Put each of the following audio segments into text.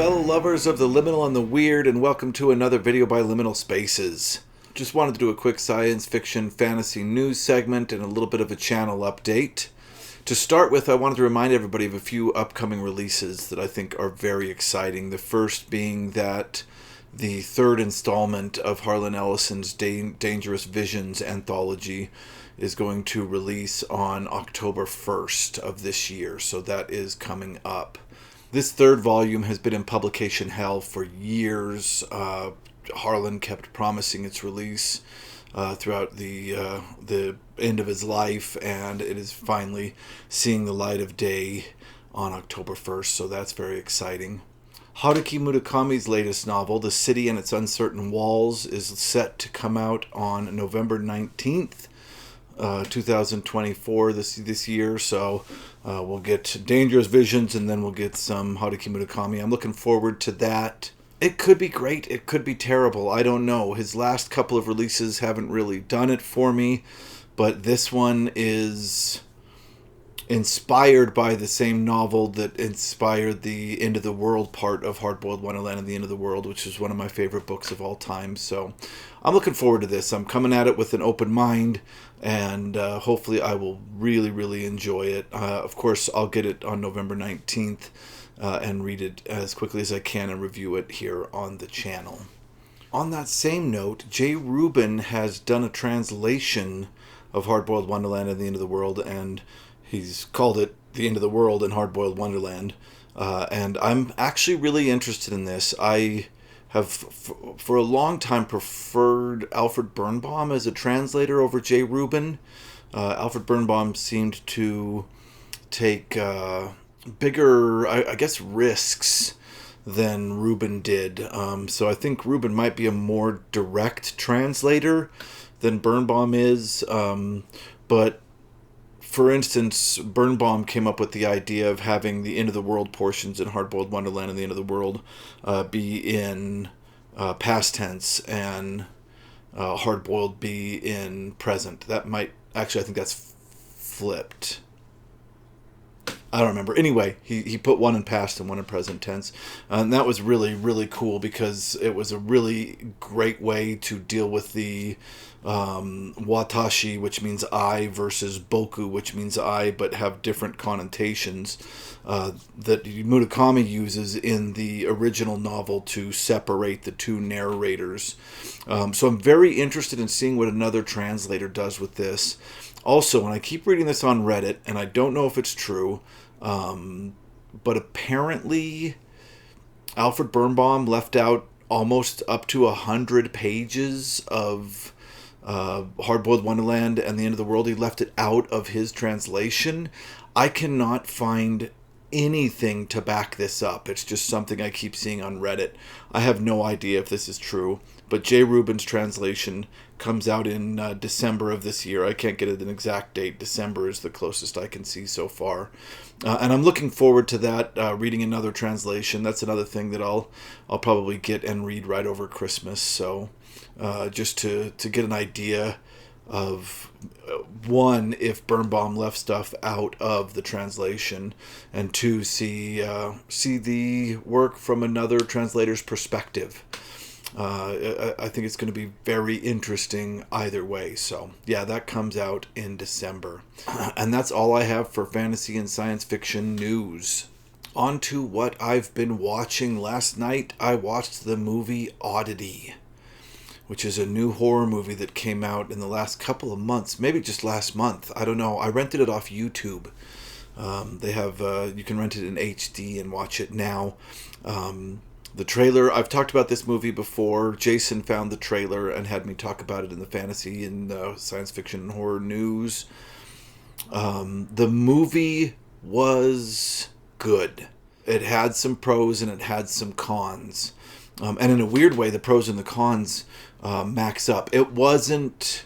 fellow lovers of the liminal and the weird, and welcome to another video by Liminal Spaces. Just wanted to do a quick science fiction fantasy news segment and a little bit of a channel update. To start with, I wanted to remind everybody of a few upcoming releases that I think are very exciting. The first being that the third installment of Harlan Ellison's Dangerous Visions anthology is going to release on October 1st of this year, so that is coming up. This third volume has been in publication hell for years. Harlan kept promising its release throughout the end of his life, and it is finally seeing the light of day on October 1st, so that's very exciting. Haruki Murakami's latest novel, The City and Its Uncertain Walls, is set to come out on November 19th. 2024 this year, so we'll get Dangerous Visions and then we'll get some Haruki Murakami. I'm looking forward to that. It could be great, it could be terrible, I don't know. His last couple of releases haven't really done it for me, but this one is inspired by the same novel that inspired the End of the World part of Hardboiled Wonderland and the End of the World, which is one of my favorite books of all time. So I'm looking forward to this. I'm coming at it with an open mind, and hopefully I will really enjoy it. Of course, I'll get it on November 19th and read it as quickly as I can and review it here on the channel. On that same note, Jay Rubin has done a translation of Hardboiled Wonderland and the End of the World, and he's called it The End of the World and Hardboiled Wonderland. And I'm actually really interested in this. I have for a long time preferred Alfred Birnbaum as a translator over Jay Rubin. Alfred Birnbaum seemed to take bigger, I guess, risks than Rubin did. So I think Rubin might be a more direct translator than Birnbaum is. But for instance, Birnbaum came up with the idea of having the End of the World portions in Hardboiled Wonderland and the End of the World be in past tense and Hardboiled be in present. That might, actually I think that's flipped. I don't remember. Anyway, he put one in past and one in present tense. And that was really cool because it was a really great way to deal with the watashi, which means I, versus boku, which means I, but have different connotations that Murakami uses in the original novel to separate the two narrators. So I'm very interested in seeing what another translator does with this. Also, and I keep reading this on Reddit, and I don't know if it's true, but apparently Alfred Birnbaum left out almost up to 100 pages of Hardboiled Wonderland and the End of the World. He left it out of his translation. I cannot find anything to back this up. It's just something I keep seeing on Reddit. I have no idea if this is true, but Jay Rubin's translation comes out in December of this year. I can't get an exact date. December is the closest I can see so far. And I'm looking forward to that, reading another translation. That's another thing that I'll probably get and read right over Christmas. So just to get an idea of, one, if Birnbaum left stuff out of the translation, and two, see the work from another translator's perspective. I think it's going to be very interesting either way. So yeah, that comes out in December. And that's all I have for fantasy and science fiction news. On to what I've been watching. Last night I watched the movie Oddity, which is a new horror movie that came out in the last couple of months, maybe just last month. I don't know. I rented it off YouTube. They have you can rent it in HD and watch it now. The trailer, I've talked about this movie before. Jason found the trailer and had me talk about it in the fantasy and science fiction and horror news. The movie was good. It had some pros and it had some cons. And in a weird way, the pros and the cons max up. It wasn't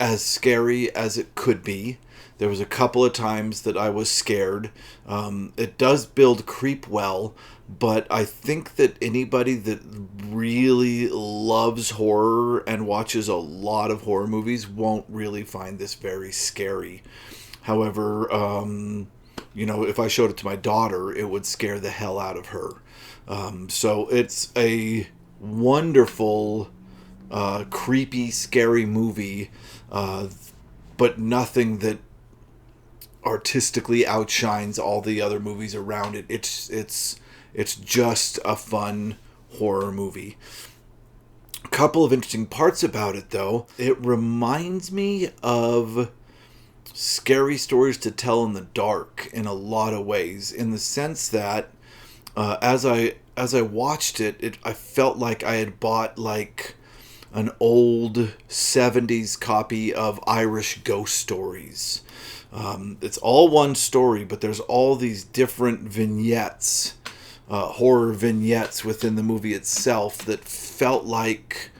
as scary as it could be. There was a couple of times that I was scared. It does build creep well, but I think that anybody that really loves horror and watches a lot of horror movies won't really find this very scary. However, if I showed it to my daughter, it would scare the hell out of her. So it's a wonderful, creepy, scary movie, but nothing that artistically outshines all the other movies around it. It's just a fun horror movie. A couple of interesting parts about it, though. It reminds me of Scary Stories to Tell in the Dark in a lot of ways, in the sense that as I watched it, I felt like I had bought like an old 70s copy of Irish Ghost Stories. It's all one story, but there's all these different vignettes, horror vignettes within the movie itself that felt like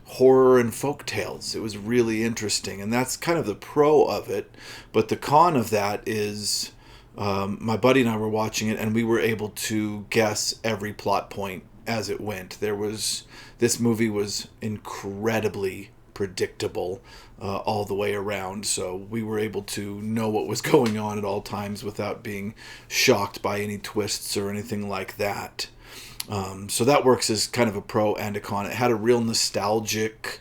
horror and folk tales. It was really interesting, and that's kind of the pro of it. But the con of that is my buddy and I were watching it, and we were able to guess every plot point as it went. This movie was incredibly predictable all the way around, so we were able to know what was going on at all times without being shocked by any twists or anything like that. So that works as kind of a pro and a con. It had a real nostalgic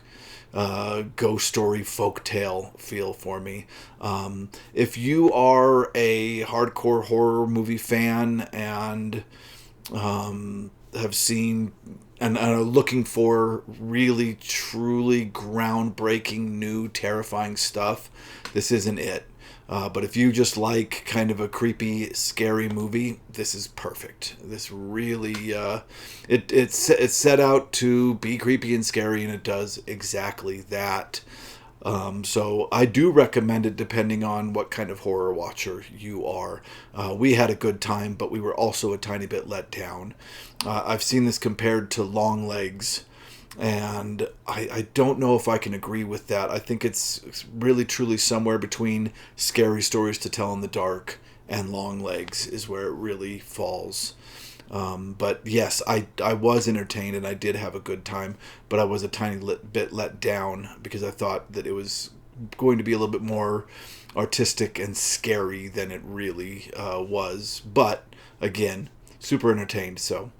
ghost story folktale feel for me. If you are a hardcore horror movie fan and have seen and are looking for really, truly groundbreaking, new, terrifying stuff, this isn't it. But if you just like kind of a creepy, scary movie, this is perfect. This really, it's set out to be creepy and scary, and it does exactly that. So I do recommend it depending on what kind of horror watcher you are. We had a good time, but we were also a tiny bit let down. I've seen this compared to Longlegs, and I don't know if I can agree with that. I think it's really truly somewhere between Scary Stories to Tell in the Dark and Longlegs is where it really falls. But yes, I was entertained and I did have a good time, but I was a tiny bit let down because I thought that it was going to be a little bit more artistic and scary than it really was. But again, super entertained. So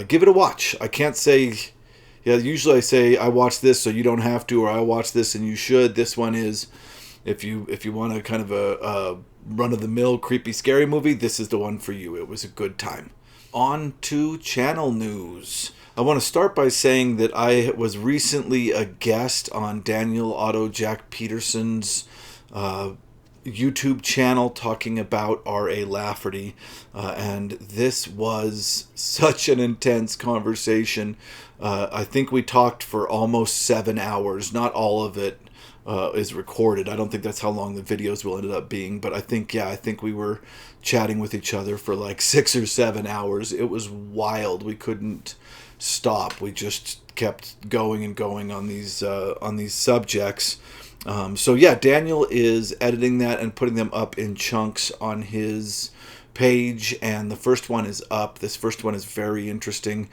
give it a watch. I can't say... Yeah, usually I say I watch this so you don't have to, or I watch this and you should. This one is, if you want a kind of a run-of-the-mill creepy scary movie, this is the one for you. It was a good time. On to channel news. I want to start by saying that I was recently a guest on Daniel Otto Jack Peterson's YouTube channel talking about R.A. Lafferty, and this was such an intense conversation. I think we talked for almost 7 hours. Not all of it is recorded. I don't think that's how long the videos will end up being, but I think we were chatting with each other for like 6 or 7 hours. It was wild. We couldn't stop. We just kept going and going on these subjects. So yeah, Daniel is editing that and putting them up in chunks on his page, and the first one is up. This first one is very interesting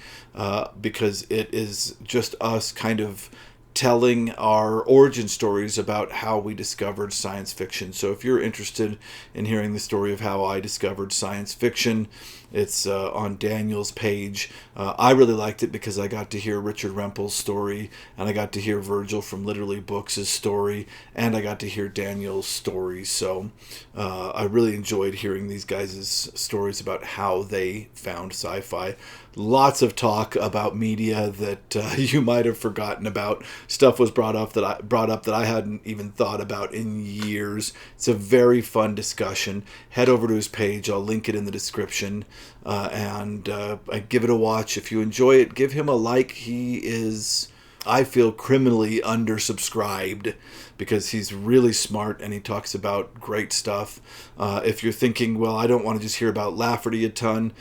because it is just us kind of telling our origin stories about how we discovered science fiction. So if you're interested in hearing the story of how I discovered science fiction, it's on Daniel's page. I really liked it because I got to hear Richard Rempel's story, and I got to hear Virgil from Literally Books' story, and I got to hear Daniel's story. So I really enjoyed hearing these guys' stories about how they found sci-fi. Lots of talk about media that you might have forgotten about. Stuff was brought up that I hadn't even thought about in years. It's a very fun discussion. Head over to his page. I'll link it in the description. And give it a watch. If you enjoy it, give him a like. He is, I feel, criminally undersubscribed because he's really smart and he talks about great stuff. If you're thinking, well, I don't want to just hear about Lafferty a ton,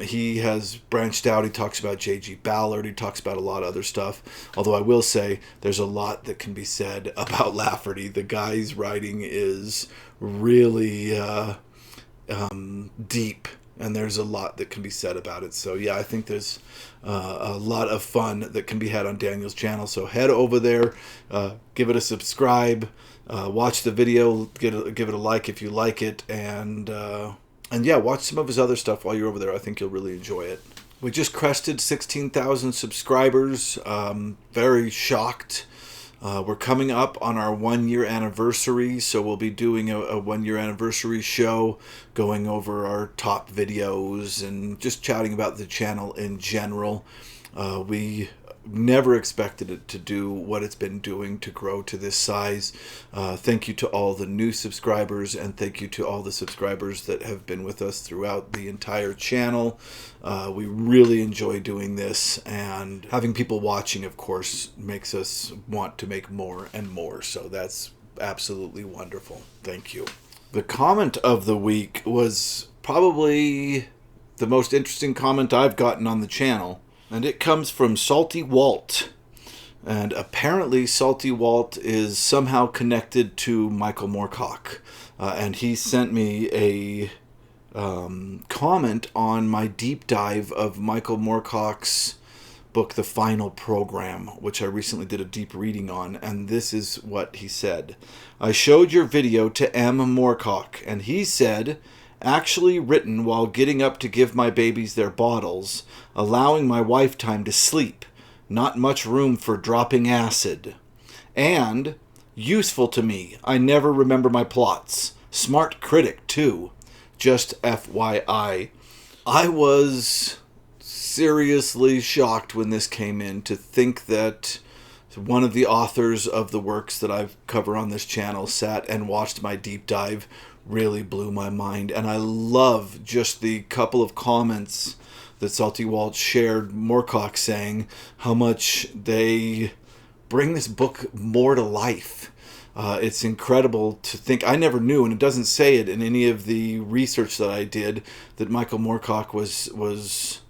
he has branched out. He talks about J.G. Ballard. He talks about a lot of other stuff. Although I will say there's a lot that can be said about Lafferty. The guy's writing is really deep And there's a lot that can be said about it. So yeah, I think there's a lot of fun that can be had on Daniel's channel. So head over there, give it a subscribe, watch the video, give it a like if you like it, and yeah, watch some of his other stuff while you're over there. I think you'll really enjoy it. We just crested 16,000 subscribers. Very shocked. We're coming up on our 1-year anniversary, so we'll be doing a 1-year anniversary show, going over our top videos and just chatting about the channel in general. We never expected it to do what it's been doing to grow to this size. Thank you to all the new subscribers, and thank you to all the subscribers that have been with us throughout the entire channel. We really enjoy doing this, and having people watching, of course, makes us want to make more and more. So that's absolutely wonderful. Thank you. The comment of the week was probably the most interesting comment I've gotten on the channel. And it comes from Salty Walt. And apparently Salty Walt is somehow connected to Michael Moorcock. And he sent me a comment on my deep dive of Michael Moorcock's book, The Final Program, which I recently did a deep reading on. And this is what he said. I showed your video to M. Moorcock, and he said, actually written while getting up to give my babies their bottles, allowing my wife time to sleep, not much room for dropping acid. And useful to me, I never remember my plots. Smart critic, too. Just FYI. I was seriously shocked when this came in, to think that one of the authors of the works that I cover on this channel sat and watched my deep dive. Really blew my mind. And I love just the couple of comments that Salty Walt shared, Moorcock saying how much they bring this book more to life. It's incredible to think. I never knew, and it doesn't say it in any of the research that I did, that Michael Moorcock was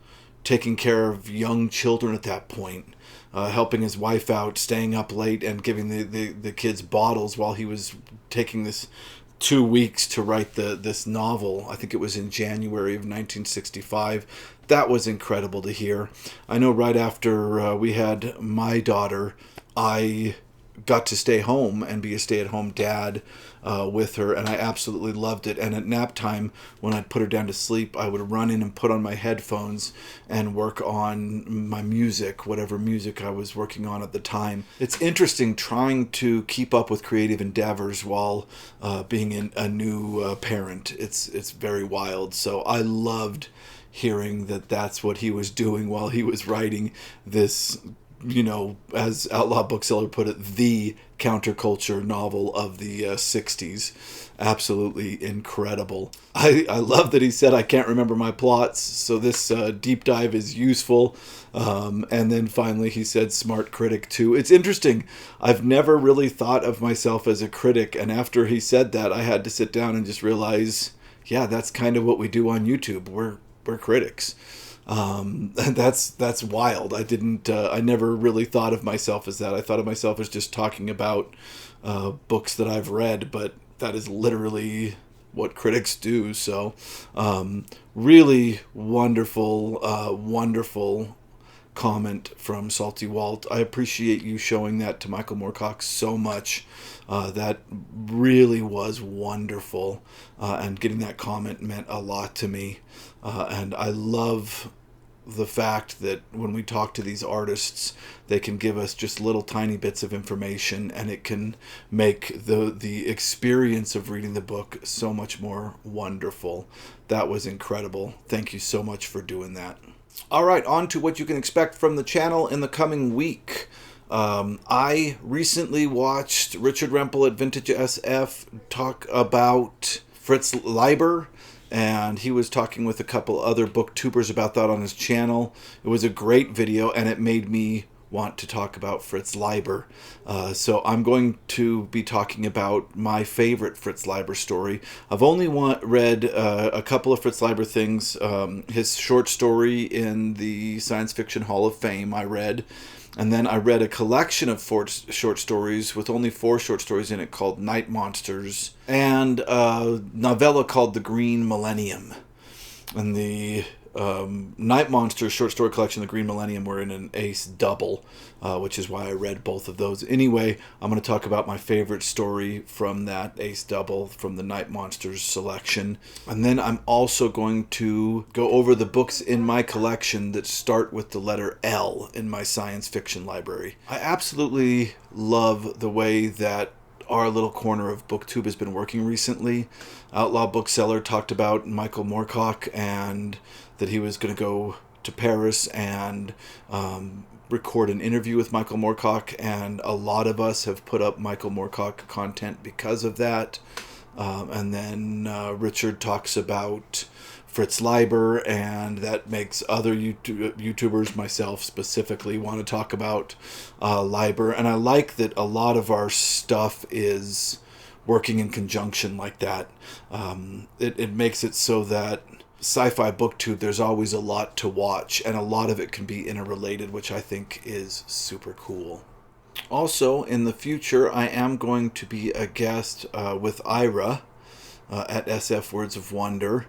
taking care of young children at that point, helping his wife out, staying up late, and giving the kids bottles while he was taking this 2 weeks to write this novel. I think it was in January of 1965. That was incredible to hear. I know right after we had my daughter, I got to stay home and be a stay-at-home dad with her, and I absolutely loved it. And at nap time, when I'd put her down to sleep, I would run in and put on my headphones and work on my music, whatever music I was working on at the time. It's interesting trying to keep up with creative endeavors while being a new parent. It's very wild. So I loved hearing that that's what he was doing while he was writing this, you know, as Outlaw Bookseller put it, the counterculture novel of the 60s. Absolutely incredible. I love that he said, I can't remember my plots, so this deep dive is useful. And then finally he said, smart critic too. It's interesting. I've never really thought of myself as a critic, and after he said that, I had to sit down and just realize, yeah, that's kind of what we do on YouTube. We're critics. That's wild. I never really thought of myself as that. I thought of myself as just talking about books that I've read, but that is literally what critics do. So really wonderful comment from Salty Walt. I appreciate you showing that to Michael Moorcock so much. That really was wonderful, and getting that comment meant a lot to me. And I love the fact that when we talk to these artists, they can give us just little tiny bits of information, and it can make the experience of reading the book so much more wonderful. That was incredible. Thank you so much for doing that. All right, on to what you can expect from the channel in the coming week. I recently watched Richard Rempel at Vintage SF talk about Fritz Leiber, and he was talking with a couple other booktubers about that on his channel. It was a great video, and it made me want to talk about Fritz Leiber. So I'm going to be talking about my favorite Fritz Leiber story. I've only read a couple of Fritz Leiber things. His short story in the Science Fiction Hall of Fame I read. And then I read a collection of short stories with only 4 short stories in it called Night Monsters, and a novella called The Green Millennium. And the Night Monsters short story collection, The Green Millennium, were in an ace double, which is why I read both of those. Anyway, I'm going to talk about my favorite story from that ace double from the Night Monsters selection. And then I'm also going to go over the books in my collection that start with the letter L in my science fiction library. I absolutely love the way that our little corner of BookTube has been working recently. Outlaw Bookseller talked about Michael Moorcock and that he was going to go to Paris and record an interview with Michael Moorcock, and a lot of us have put up Michael Moorcock content because of that. And then Richard talks about Fritz Leiber, and that makes other YouTubers, myself specifically, want to talk about Leiber. And I like that a lot of our stuff is working in conjunction like that. It makes it so that Sci-Fi BookTube, there's always a lot to watch, and a lot of it can be interrelated, which I think is super cool. Also, in the future, I am going to be a guest with Ira at SF Words of Wonder.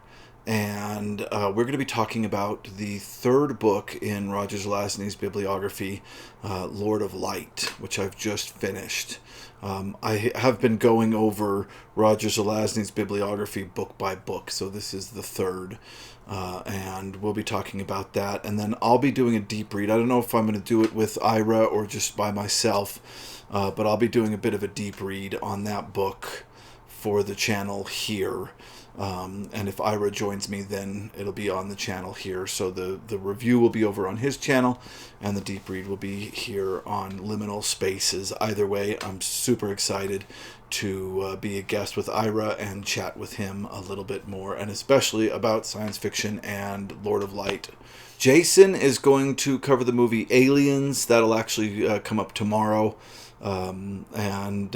And we're going to be talking about the third book in Roger Zelazny's bibliography, Lord of Light, which I've just finished. I have been going over Roger Zelazny's bibliography book by book, so this is the third. And we'll be talking about that. And then I'll be doing a deep read. I don't know if I'm going to do it with Ira or just by myself, but I'll be doing a bit of a deep read on that book for the channel here. And if Ira joins me, then it'll be on the channel here. So the review will be over on his channel, and the deep read will be here on Liminal Spaces. Either way, I'm super excited to be a guest with Ira and chat with him a little bit more, and especially about science fiction and Lord of Light. Jason is going to cover the movie Aliens. That'll actually come up tomorrow. And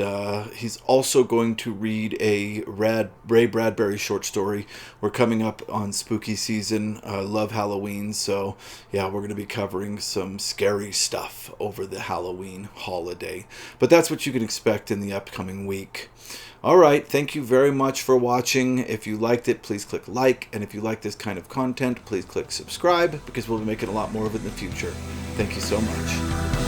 he's also going to read a Ray Bradbury short story. We're coming up on spooky season. Love Halloween, so yeah, we're going to be covering some scary stuff over the Halloween holiday. But that's what you can expect in the upcoming week. All right, thank you very much for watching. If you liked it, please click like, and if you like this kind of content, please click subscribe, because we'll be making a lot more of it in the future. Thank you so much.